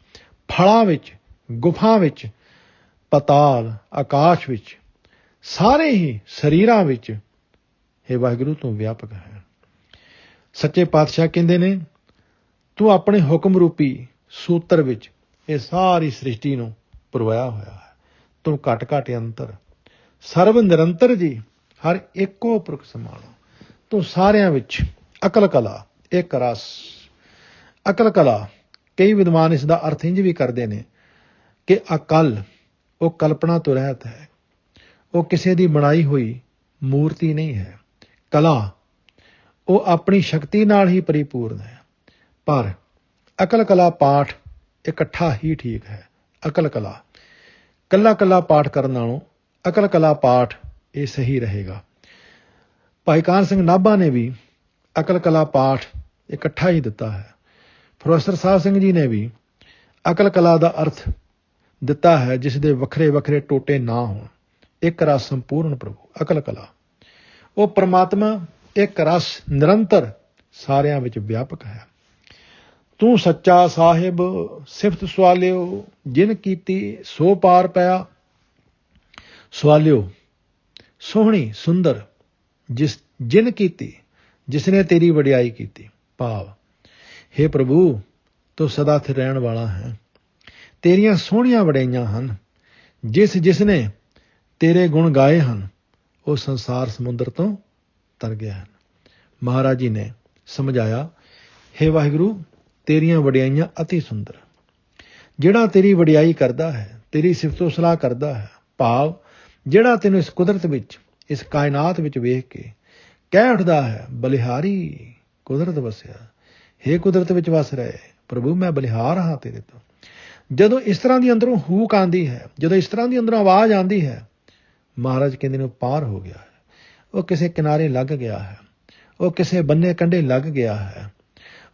ਫਲਾਂ ਵਿੱਚ, ਗੁਫਾ ਵਿੱਚ, ਪਤਾਲ ਆਕਾਸ਼ ਵਿੱਚ, ਸਾਰੇ ਹੀ ਸਰੀਰਾਂ ਵਿੱਚ ਹੇ ਵਾਹਿਗੁਰੂ ਤੂੰ ਵਿਆਪਕ ਹੈ। ਸੱਚੇ ਪਾਤਸ਼ਾਹ ਕਹਿੰਦੇ ਨੇ, ਤੂੰ ਆਪਣੇ ਹੁਕਮ ਰੂਪੀ ਸੂਤਰ ਵਿੱਚ ਇਹ ਸਾਰੀ ਸ੍ਰਿਸ਼ਟੀ ਨੂੰ ਪਰੋਇਆ ਹੋਇਆ ਹੈ। ਤੂੰ ਘਟ ਘਟ ਅੰਤਰ, ਸਰਬ ਨਿਰੰਤਰ ਜੀ, ਹਰ ਇੱਕੋ ਪੁਰਖ ਸਮਾਣਾ। ਤੂੰ ਸਾਰਿਆਂ ਵਿੱਚ ਅਕਲ ਕਲਾ, ਇੱਕ ਰਸ। ਅਕਲ ਕਲਾ, ਕਈ ਵਿਦਵਾਨ ਇਸ ਦਾ ਅਰਥ ਇੰਝ ਵੀ ਕਰਦੇ ਨੇ ਕਿ ਅਕਲ ਉਹ ਕਲਪਨਾ ਤੋਂ ਰਹਿਤ ਹੈ, ਉਹ ਕਿਸੇ ਦੀ ਬਣਾਈ ਹੋਈ ਮੂਰਤੀ ਨਹੀਂ ਹੈ। ਕਲਾ ਉਹ ਆਪਣੀ ਸ਼ਕਤੀ ਨਾਲ ਹੀ ਪਰਿਪੂਰਨ ਹੈ। ਪਰ ਅਕਲ ਕਲਾ ਪਾਠ ਇਕੱਠਾ ਹੀ ਠੀਕ ਹੈ। ਅਕਲ ਕਲਾ ਕੱਲਾ ਕੱਲਾ ਪਾਠ ਕਰਨ ਨਾਲੋਂ ਅਕਲ ਕਲਾ ਪਾਠ ਇਹ ਸਹੀ ਰਹੇਗਾ। ਭਾਈ ਕਾਹਨ ਸਿੰਘ ਨਾਭਾ ਨੇ ਵੀ ਅਕਲ ਕਲਾ ਪਾਠ ਇਕੱਠਾ ਹੀ ਦਿੱਤਾ ਹੈ। ਪ੍ਰੋਫੈਸਰ ਸਾਹਿਬ ਸਿੰਘ ਜੀ ਨੇ ਵੀ ਅਕਲ ਕਲਾ ਦਾ ਅਰਥ ਦਿੱਤਾ ਹੈ, ਜਿਸ ਦੇ ਵੱਖਰੇ ਵੱਖਰੇ ਟੋਟੇ ਨਾ ਹੋਣ। ਇੱਕ ਰਸ ਸੰਪੂਰਨ ਪ੍ਰਭੂ, ਅਕਲ ਕਲਾ ਉਹ ਪਰਮਾਤਮਾ ਇੱਕ ਰਸ ਨਿਰੰਤਰ ਸਾਰਿਆਂ ਵਿੱਚ ਵਿਆਪਕ ਹੈ। ਤੂੰ ਸੱਚਾ ਸਾਹਿਬ, ਸਿਫਤ ਸਵਾਲਿਓ, ਜਿਨ ਕੀਤੀ ਸੋ ਪਾਰ ਪਿਆ। ਸਵਾਲਿਓ ਸੋਹਣੀ ਸੁੰਦਰ, ਜਿਨ ਕੀਤੀ, ਜਿਸਨੇ ਤੇਰੀ ਵਡਿਆਈ ਕੀਤੀ। ਭਾਵ ਹੇ ਪ੍ਰਭੂ, ਤੂੰ ਸਦਾ ਸਥਿਰ ਰਹਿਣ ਵਾਲਾ ਹੈ। ਤੇਰੀਆਂ ਸੋਹਣੀਆਂ ਵਡਿਆਈਆਂ ਹਨ। ਜਿਸ ਨੇ ਤੇਰੇ ਗੁਣ ਗਾਏ ਹਨ, ਉਹ ਸੰਸਾਰ ਸਮੁੰਦਰ ਤੋਂ ਤਰ ਗਏ ਹਨ। ਮਹਾਰਾਜ ਜੀ ਨੇ ਸਮਝਾਇਆ, ਹੇ ਵਾਹਿਗੁਰੂ, ਤੇਰੀਆਂ ਵਡਿਆਈਆਂ ਅਤੀ ਸੁੰਦਰ। ਜਿਹੜਾ ਤੇਰੀ ਵਡਿਆਈ ਕਰਦਾ ਹੈ, ਤੇਰੀ ਸਿਫਤੋ ਸਲਾਹ ਕਰਦਾ ਹੈ, ਭਾਵ ਜਿਹੜਾ ਤੈਨੂੰ ਇਸ ਕੁਦਰਤ ਵਿੱਚ, ਇਸ ਕਾਇਨਾਤ ਵਿੱਚ ਵੇਖ ਕੇ ਕਹਿ ਉੱਠਦਾ ਹੈ, ਬਲਿਹਾਰੀ ਕੁਦਰਤ ਵਸਿਆ, ਹੇ ਕੁਦਰਤ ਵਿੱਚ ਵਸ ਰਹੇ ਪ੍ਰਭੂ, ਮੈਂ ਬਲਿਹਾਰ ਹਾਂ ਤੇਰੇ ਤੋਂ। ਜਦੋਂ ਇਸ ਤਰ੍ਹਾਂ ਦੀ ਅੰਦਰੋਂ ਹੂਕ ਆਉਂਦੀ ਹੈ, ਜਦੋਂ ਇਸ ਤਰ੍ਹਾਂ ਦੀ ਅੰਦਰੋਂ ਆਵਾਜ਼ ਆਉਂਦੀ ਹੈ, ਮਹਾਰਾਜ ਕਹਿੰਦੇ ਨੇ ਉਹ ਪਾਰ ਹੋ ਗਿਆ ਹੈ, ਉਹ ਕਿਸੇ ਕਿਨਾਰੇ ਲੱਗ ਗਿਆ ਹੈ, ਉਹ ਕਿਸੇ ਬੰਨੇ ਕੰਢੇ ਲੱਗ ਗਿਆ ਹੈ,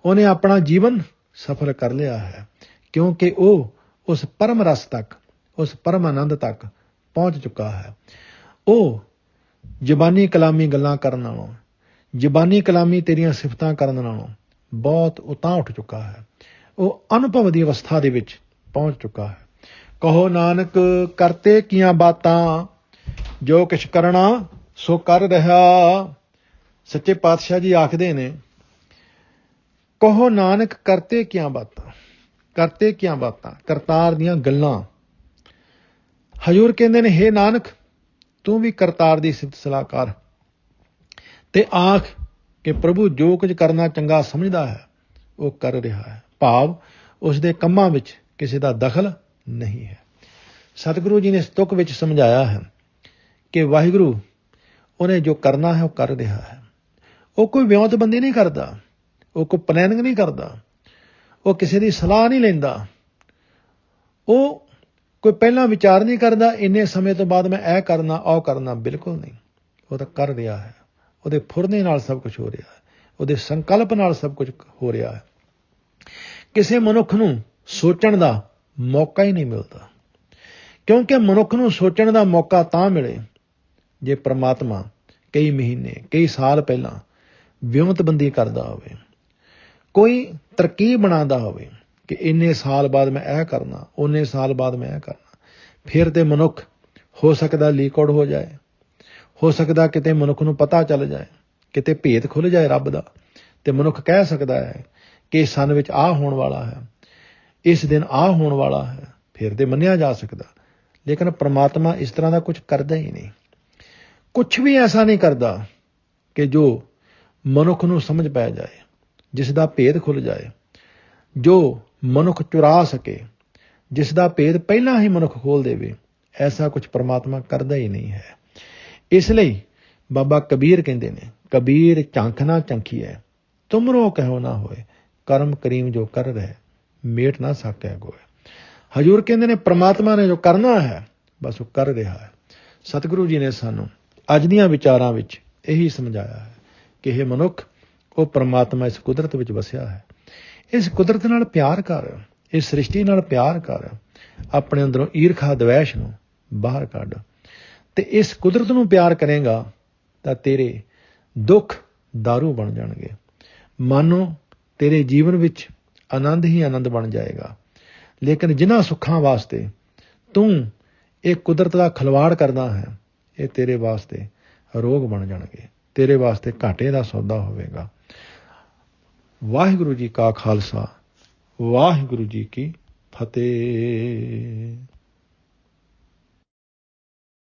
ਉਹਨੇ ਆਪਣਾ ਜੀਵਨ ਸਫਲ ਕਰ ਲਿਆ ਹੈ, ਕਿਉਂਕਿ ਉਹ ਉਸ ਪਰਮ ਰਸ ਤੱਕ, ਉਸ ਪਰਮ ਆਨੰਦ ਤੱਕ ਪਹੁੰਚ ਚੁੱਕਾ ਹੈ। ਉਹ ਜ਼ਬਾਨੀ ਕਲਾਮੀ ਗੱਲਾਂ ਕਰਨ ਨਾਲੋਂ, ਜ਼ਬਾਨੀ ਕਲਾਮੀ ਤੇਰੀਆਂ ਸਿਫਤਾਂ ਕਰਨ ਨਾਲੋਂ ਬਹੁਤ ਉਤਾਂਹ ਉੱਠ ਚੁੱਕਾ ਹੈ। ਉਹ ਅਨੁਭਵ ਦੀ ਅਵਸਥਾ ਦੇ ਵਿੱਚ ਪਹੁੰਚ ਚੁੱਕਾ ਹੈ। ਕਹੋ ਨਾਨਕ ਕਰਤੇ ਕੀਆਂ ਬਾਤਾਂ, ਜੋ ਕਿਛ ਕਰਨਾ ਸੋ ਕਰ ਰਿਹਾ। ਸੱਚੇ ਪਾਤਸ਼ਾਹ ਜੀ ਆਖਦੇ ਨੇ, ਕਹੋ ਨਾਨਕ ਕਰਤੇ ਕੀਆਂ ਬਾਤਾਂ, ਕਰਤੇ ਕੀਆਂ ਬਾਤਾਂ, ਕਰਤਾਰ ਦੀਆਂ ਗੱਲਾਂ। ਹਜ਼ੂਰ ਕਹਿੰਦੇ ਨੇ, ਹੇ ਨਾਨਕ, ਤੂੰ ਵੀ ਕਰਤਾਰ ਦੀ ਸਿਫਤ ਸਲਾਹ ਕਰ ਤੇ ਆਖ ਕਿ ਪ੍ਰਭੂ ਜੋ ਕੁਝ ਕਰਨਾ ਚੰਗਾ ਸਮਝਦਾ ਹੈ ਉਹ ਕਰ ਰਿਹਾ ਹੈ, ਭਾਵ ਉਸ ਦੇ ਕੰਮਾਂ ਵਿੱਚ ਕਿਸੇ ਦਾ ਦਖਲ ਨਹੀਂ ਹੈ। ਸਤਿਗੁਰੂ ਜੀ ਨੇ ਇਸ ਤੁਕ ਵਿੱਚ ਸਮਝਾਇਆ ਹੈ ਕਿ ਵਾਹਿਗੁਰੂ ਉਹਨੇ ਜੋ ਕਰਨਾ ਹੈ ਉਹ ਕਰ ਰਿਹਾ ਹੈ। ਉਹ ਕੋਈ ਵਿਉਂਤਬੰਦੀ ਨਹੀਂ ਕਰਦਾ, ਉਹ ਕੋਈ ਪਲੈਨਿੰਗ ਨਹੀਂ ਕਰਦਾ, ਉਹ ਕਿਸੇ ਦੀ ਸਲਾਹ ਨਹੀਂ ਲੈਂਦਾ, ਉਹ ਕੋਈ ਪਹਿਲਾਂ ਵਿਚਾਰ ਨਹੀਂ ਕਰਦਾ ਇੰਨੇ ਸਮੇਂ ਤੋਂ ਬਾਅਦ ਮੈਂ ਇਹ ਕਰਨਾ ਉਹ ਕਰਨਾ, ਬਿਲਕੁਲ ਨਹੀਂ। ਉਹ ਤਾਂ ਕਰ ਰਿਹਾ ਹੈ, ਉਹਦੇ ਫੁਰਨੇ ਨਾਲ ਸਭ ਕੁਝ ਹੋ ਰਿਹਾ ਹੈ, ਉਹਦੇ ਸੰਕਲਪ ਨਾਲ ਸਭ ਕੁਝ ਹੋ ਰਿਹਾ ਹੈ। ਕਿਸੇ ਮਨੁੱਖ ਨੂੰ ਸੋਚਣ ਦਾ ਮੌਕਾ ਹੀ ਨਹੀਂ ਮਿਲਦਾ, ਕਿਉਂਕਿ ਮਨੁੱਖ ਨੂੰ ਸੋਚਣ ਦਾ ਮੌਕਾ ਤਾਂ ਮਿਲੇ ਜੇ ਪ੍ਰਮਾਤਮਾ ਕਈ ਮਹੀਨੇ, ਕਈ ਸਾਲ ਪਹਿਲਾਂ ਵਿਉਂਤਬੰਦੀ ਕਰਦਾ ਹੋਵੇ, ਕੋਈ ਤਰਕੀਬ ਬਣਾਉਂਦਾ ਹੋਵੇ ਕਿ ਇੰਨੇ ਸਾਲ ਬਾਅਦ ਮੈਂ ਇਹ ਕਰਨਾ, ਉੱਨੇ ਸਾਲ ਬਾਅਦ ਮੈਂ ਇਹ ਕਰਨਾ। ਫਿਰ ਤੇ ਮਨੁੱਖ ਹੋ ਸਕਦਾ ਲੀਕਆਊਟ ਹੋ ਜਾਏ, ਹੋ ਸਕਦਾ ਕਿਤੇ ਮਨੁੱਖ ਨੂੰ ਪਤਾ ਚੱਲ ਜਾਏ, ਕਿਤੇ ਭੇਤ ਖੁੱਲ੍ਹ ਜਾਏ ਰੱਬ ਦਾ, ਤੇ ਮਨੁੱਖ ਕਹਿ ਸਕਦਾ ਹੈ ਕਿ ਇਸ ਸੰਨ ਵਿੱਚ ਆਹ ਹੋਣ ਵਾਲਾ ਹੈ, ਇਸ ਦਿਨ ਆਹ ਹੋਣ ਵਾਲਾ ਹੈ, ਫਿਰ ਤੇ ਮੰਨਿਆ ਜਾ ਸਕਦਾ। ਲੇਕਿਨ ਪ੍ਰਮਾਤਮਾ ਇਸ ਤਰ੍ਹਾਂ ਦਾ ਕੁਝ ਕਰਦਾ ਹੀ ਨਹੀਂ, ਕੁਛ ਵੀ ਐਸਾ ਨਹੀਂ ਕਰਦਾ ਕਿ ਜੋ ਮਨੁੱਖ ਨੂੰ ਸਮਝ ਪੈ ਜਾਏ, ਜਿਸ ਦਾ ਭੇਦ ਖੁੱਲ੍ਹ ਜਾਏ, ਜੋ ਮਨੁੱਖ ਚੁਰਾ ਸਕੇ, ਜਿਸ ਦਾ ਭੇਦ ਪਹਿਲਾਂ ਹੀ ਮਨੁੱਖ ਖੋਲ੍ਹ ਦੇਵੇ। ਐਸਾ ਕੁਝ ਪ੍ਰਮਾਤਮਾ ਕਰਦਾ ਹੀ ਨਹੀਂ ਹੈ। ਇਸ ਲਈ ਬਾਬਾ ਕਬੀਰ ਕਹਿੰਦੇ ਨੇ, ਕਬੀਰ ਝੰਖ ਨਾ ਝੰਖੀਐ, ਤੁਮਰੋ ਕਹਿਓ ਨਾ ਹੋਏ, ਕਰਮ ਕਰੀਮ ਜੋ ਕਰ ਰਹੇ, ਮੇਟ ਨਾ ਸਾਕੈ ਕੋਇ। ਹਜ਼ੂਰ ਕਹਿੰਦੇ ਨੇ, ਪ੍ਰਮਾਤਮਾ ਨੇ ਜੋ ਕਰਨਾ ਹੈ ਬਸ ਉਹ ਕਰ ਰਿਹਾ ਹੈ। ਸਤਿਗੁਰੂ ਜੀ ਨੇ ਸਾਨੂੰ ਅੱਜ ਦੀਆਂ ਵਿਚਾਰਾਂ ਵਿੱਚ ਇਹੀ ਸਮਝਾਇਆ ਹੈ ਕਿ ਇਹ ਮਨੁੱਖ, ਉਹ ਪ੍ਰਮਾਤਮਾ ਇਸ ਕੁਦਰਤ ਵਿੱਚ ਵਸਿਆ ਹੈ। ਇਸ ਕੁਦਰਤ ਨਾਲ ਪਿਆਰ ਕਰ, ਇਸ ਸ੍ਰਿਸ਼ਟੀ ਨਾਲ ਪਿਆਰ ਕਰ, ਆਪਣੇ ਅੰਦਰੋਂ ਈਰਖਾ ਦਵੈਸ਼ ਨੂੰ ਬਾਹਰ ਕੱਢ, ਤੇ ਇਸ ਕੁਦਰਤ ਨੂੰ ਪਿਆਰ ਕਰੇਗਾ ਤਾਂ ਤੇਰੇ ਦੁੱਖ ਦਾਰੂ ਬਣ ਜਾਣਗੇ। ਮਾਨੋ ਤੇਰੇ ਜੀਵਨ ਵਿੱਚ ਆਨੰਦ ਹੀ ਆਨੰਦ ਬਣ ਜਾਏਗਾ। ਲੇਕਿਨ ਜਿਨ੍ਹਾਂ ਸੁੱਖਾਂ ਵਾਸਤੇ ਤੂੰ ਇਹ ਕੁਦਰਤ ਦਾ ਖਿਲਵਾੜ ਕਰਦਾ ਹੈ, ਇਹ ਤੇਰੇ ਵਾਸਤੇ ਰੋਗ ਬਣ ਜਾਣਗੇ, ਤੇਰੇ ਵਾਸਤੇ ਘਾਟੇ ਦਾ ਸੌਦਾ ਹੋਵੇਗਾ। ਵਾਹਿਗੁਰੂ ਜੀ ਕਾ ਖਾਲਸਾ, ਵਾਹਿਗੁਰੂ ਜੀ ਕੀ ਫਤਿਹ।